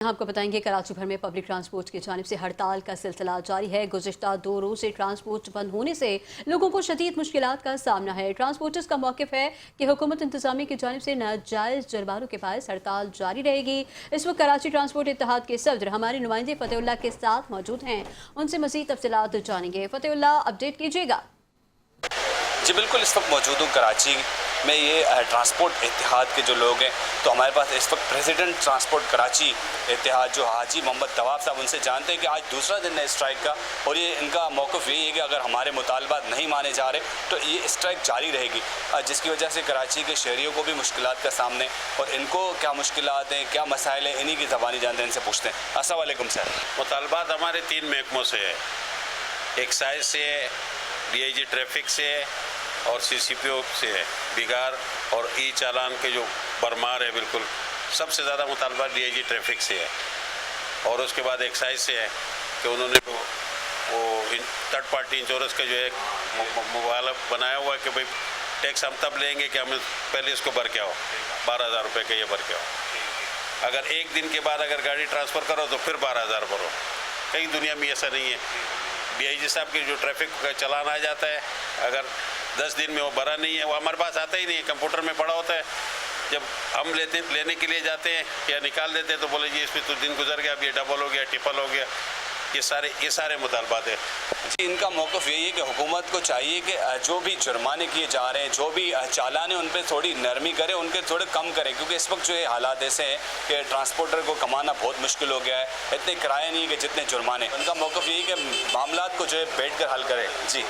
आपको बताएंगे कराची भर में पब्लिक ट्रांसपोर्ट की जानिब से हड़ताल का सिलसिला जारी है। गुज़िश्ता 2 रोज से ट्रांसपोर्ट बंद होने से लोगों को शदीद मुश्किलात का सामना है। ट्रांसपोर्टर्स का मौक़िफ़ है कि हुकूमत इंतज़ामिया की जानिब से नाजायज़ जुर्मानों के बायस हड़ताल जारी रहेगी। इस वक्त कराची ट्रांसपोर्ट इत्तेहाद के सदर हमारे नुमाइंदे फ़तेहुल्लाह के साथ मौजूद हैं, उनसे मज़ीद तफ़सीलात जानेंगे। फ़तेहुल्लाह, अपडेट कीजिएगा। जी बिल्कुल, इस वक्त मौजूद हूँ कराची में। ये ट्रांसपोर्ट इत्तेहाद के जो लोग हैं, तो हमारे पास इस वक्त प्रेसिडेंट ट्रांसपोर्ट कराची इत्तेहाद जो हाजी मोहम्मद तवाब साहब, उनसे जानते हैं कि आज दूसरा दिन है स्ट्राइक का और ये इनका मौक़िफ़ यही है कि अगर हमारे मुतालबात नहीं माने जा रहे तो ये स्ट्राइक जारी रहेगी, जिसकी वजह से कराची के शहरियों को भी मुश्किलात का सामने और इनको क्या मुश्किलात हैं, क्या मसाइल हैं, इन्हीं की ज़बानी जानते हैं, इनसे पूछते हैं। अस्सलाम वालेकुम सर। मुतालबात हमारे 3 महकमों से है, एक्साइज से है, DIG ट्रैफिक से है और CCPO से है। बिगार और चालान के जो बरमार है, बिल्कुल सबसे ज़्यादा मुतालबा DIG ट्रैफिक से है और उसके बाद एक्साइज से है कि उन्होंने वो थर्ड पार्टी इंश्योरेंस का जो है मुबाला बनाया हुआ है कि भाई टैक्स हम तब लेंगे कि हमें पहले इसको भर के आओ, 12,000 रुपये का ये भर के आओ। अगर एक दिन के बाद अगर गाड़ी ट्रांसफ़र करो तो फिर 12,000 भरो। कहीं दुनिया में ऐसा नहीं है। DIG साहब के जो ट्रैफिक का चलान आ जाता है, अगर 10 दिन में वो भरा नहीं है, वो हमारे पास आता ही नहीं है, कंप्यूटर में पड़ा होता है। जब हम लेने के लिए जाते हैं या निकाल देते हैं तो बोले जी इसमें तो दिन गुजर गया, अब ये डबल हो गया, ट्रिपल हो गया। ये सारे मुतालबात है। जी, इनका मौक़िफ़ यही है कि हुकूमत को चाहिए कि जो भी जुर्माने किए जा रहे हैं, जो भी चालान है, उन पर थोड़ी नरमी करें, उनके थोड़े कम करें, क्योंकि इस वक्त जो है हालात ऐसे हैं कि ट्रांसपोर्टर को कमाना बहुत मुश्किल हो गया है। इतने किराए नहीं है कि जितने जुर्माने। उनका मौक़िफ़ यही है कि मामलात को जो है बैठ कर हल करें। जी।